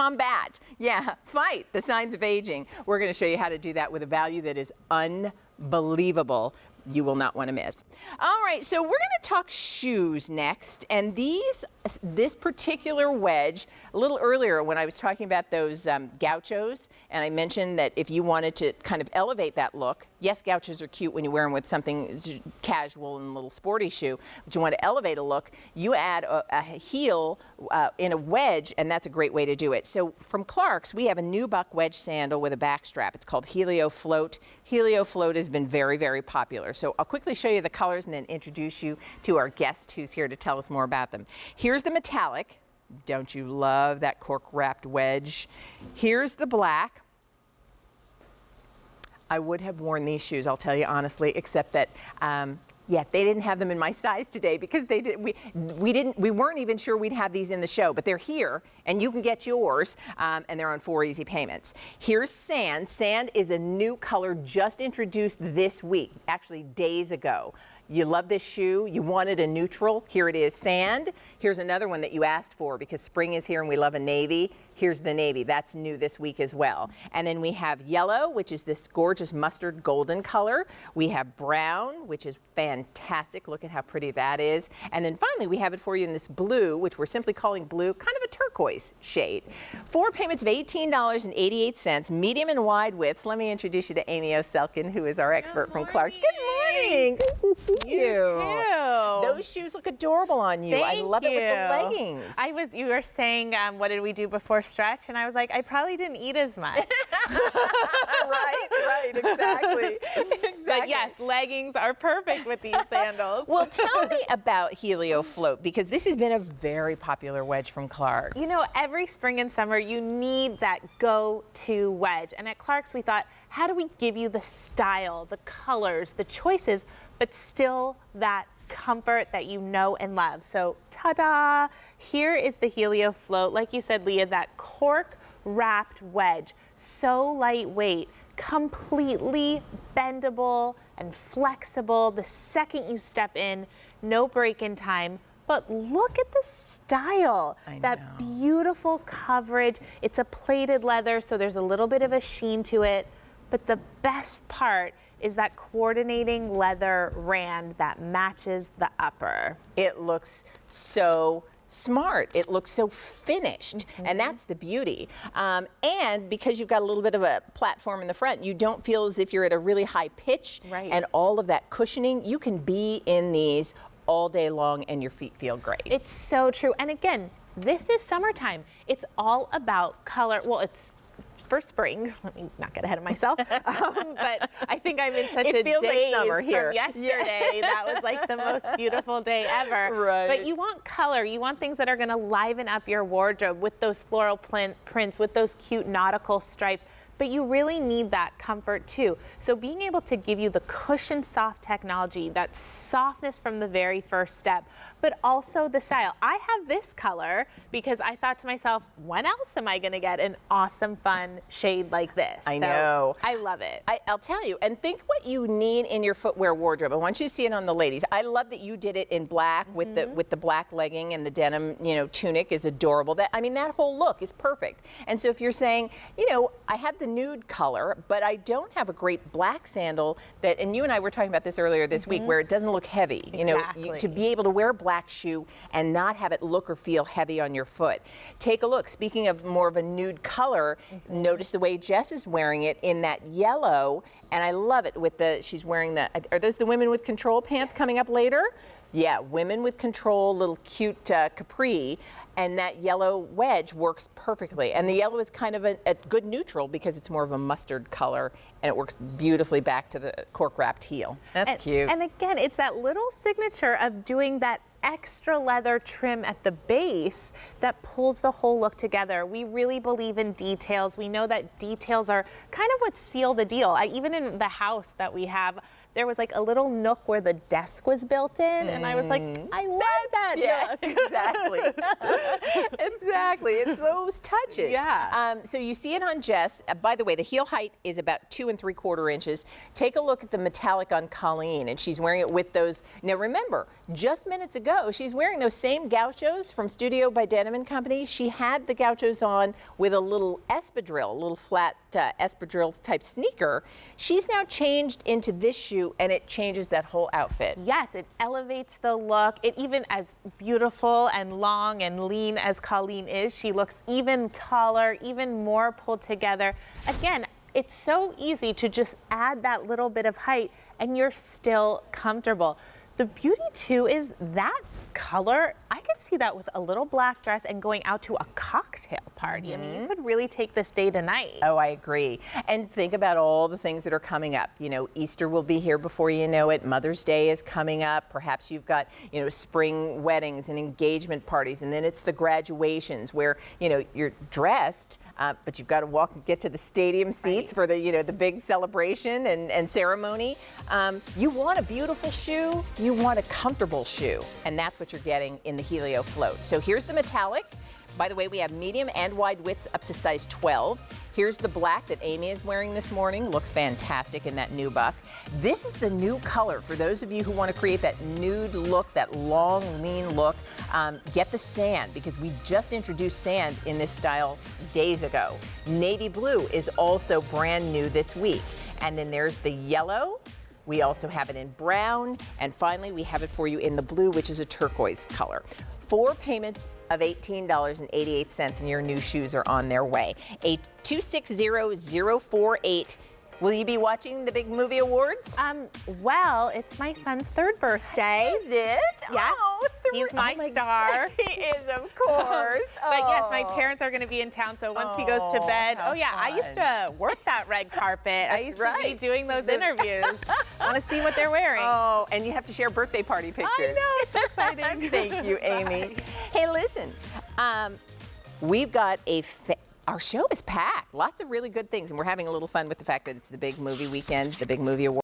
combat, fight the signs of aging. We're going to show you how to do that with a value that is unbelievable. You will not want to miss. All right, so we're going to talk shoes next, and this particular wedge, a little earlier when I was talking about those gauchos, and I mentioned that if you wanted to kind of elevate that look, yes, gauchos are cute when you wear them with something casual and a little sporty shoe, but you want to elevate a look, you add a heel in a wedge, and that's a great way to do it. So from Clark's, we have a Nubuck Wedge Sandal with a backstrap. It's called Helio Float. Helio Float has been very, very popular. So I'll quickly show you the colors and then introduce you to our guest who's here to tell us more about them. Here's the metallic. Don't you love that cork-wrapped wedge? Here's the black. I would have worn these shoes, I'll tell you honestly, except that they didn't have them in my size today because we weren't even sure we'd have these in the show, but they're here and you can get yours, and they're on 4 easy payments. Here's sand. Sand is a new color just introduced this week, actually days ago. You love this shoe, you wanted a neutral, here it is, sand. Here's another one that you asked for because spring is here and we love a navy. Here's the navy, that's new this week as well. And then we have yellow, which is this gorgeous mustard golden color. We have brown, which is fantastic, look at how pretty that is. And then finally we have it for you in this blue, which we're simply calling blue, kind of a turquoise shade. 4 payments of $18.88, medium and wide widths. Let me introduce you to Amy Oselkin, who is our expert from Clark's. Good morning. Good to see you. Too. Those shoes look adorable on you. I love it with the leggings. You were saying, what did we do before stretch? And I was like, I probably didn't eat as much. right, exactly. But yes, leggings are perfect with these sandals. Well, tell me about Helio Float, because this has been a very popular wedge from Clark's. You know, every spring and summer, you need that go-to wedge. And at Clark's, we thought, how do we give you the style, the colors, the choices, but still that comfort that you know and love? So ta-da! Here is the Helio Float. Like you said, Leah, that cork wrapped wedge. So lightweight, completely bendable and flexible. The second you step in, no break-in time. But look at the style, that beautiful coverage. It's a plated leather, so there's a little bit of a sheen to it. But the best part is that coordinating leather rand that matches the upper. It looks so smart. It looks so finished, and that's the beauty. And because you've got a little bit of a platform in the front, you don't feel as if you're at a really high pitch, and all of that cushioning. You can be in these all day long and your feet feel great. It's so true. And again, this is summertime. It's all about color. Well, it's for spring. Let me not get ahead of myself. But I think I'm in such a daze like summer here. from yesterday. That was like the most beautiful day ever. Right. But you want color. You want things that are going to liven up your wardrobe with those floral prints, with those cute nautical stripes. But you really need that comfort too. So being able to give you the cushion soft technology, that softness from the very first step, but also the style. I have this color because I thought to myself, when else am I gonna get an awesome, fun shade like this? I know. I love it. I'll tell you, and think what you need in your footwear wardrobe. I want you to see it on the ladies. I love that you did it in black with the black legging and the denim, tunic is adorable. That whole look is perfect. And so if you're saying, I have the nude color, but I don't have a great black sandal that, and you and I were talking about this earlier this week, where it doesn't look heavy. Exactly. To be able to wear a black shoe and not have it look or feel heavy on your foot. Take a look. Speaking of more of a nude color, notice the way Jess is wearing it in that yellow, and I love it with she's wearing are those the women with control pants coming up later? Yeah, women with control, little cute capri, and that yellow wedge works perfectly. And the yellow is kind of a good neutral because it's more of a mustard color, and it works beautifully back to the cork-wrapped heel. That's cute. And again, it's that little signature of doing that extra leather trim at the base that pulls the whole look together. We really believe in details. We know that details are kind of what seal the deal. Even in the house that we have, there was like a little nook where the desk was built in, and I was like, I love that nook. Exactly. Exactly. It's those touches. Yeah. So you see it on Jess. By the way, the heel height is about 2 3/4 inches. Take a look at the metallic on Colleen, and she's wearing it with those. Now remember, just minutes ago, she's wearing those same gauchos from Studio by Denim & Company. She had the gauchos on with a little espadrille, a little flat espadrille type sneaker. She's now changed into this shoe, and it changes that whole outfit. Yes, it elevates the look. It even, as beautiful and long and lean as Colleen is, she looks even taller, even more pulled together. Again, it's so easy to just add that little bit of height and you're still comfortable. The beauty too is that color, I could see that with a little black dress and going out to a cocktail party. I mean, you could really take this day to night. Oh, I agree. And think about all the things that are coming up. You know, Easter will be here before you know it. Mother's Day is coming up. Perhaps you've got, you know, spring weddings and engagement parties. And then it's the graduations where, you know, you're dressed, but you've got to walk and get to the stadium seats for the, you know, the big celebration and ceremony. You want a beautiful shoe. You want a comfortable shoe. And that's what you're getting in the Helio Float. So here's the metallic. By the way, we have medium and wide widths up to size 12. Here's the black that Amy is wearing this morning. Looks fantastic in that Nubuck. This is the new color for those of you who want to create that nude look, that long, lean look. Get the sand, because we just introduced sand in this style days ago. Navy blue is also brand new this week. And then there's the yellow. We also have it in brown, and finally we have it for you in the blue, which is a turquoise color. 4 payments of $18.88 and your new shoes are on their way. 260048. Will you be watching the big movie awards? Well, it's my son's 3rd birthday. Is it? Yes, Oh, he's my star. He is, of course. But yes, my parents are going to be in town, so once he goes to bed, how oh yeah, I used to work that red carpet. I used to be doing those interviews. I want to see what they're wearing. Oh, and you have to share birthday party pictures. I know, it's exciting. Thank you, Amy. Hey, listen, we've got our show is packed. Lots of really good things, and we're having a little fun with the fact that it's the big movie weekend, the big movie award.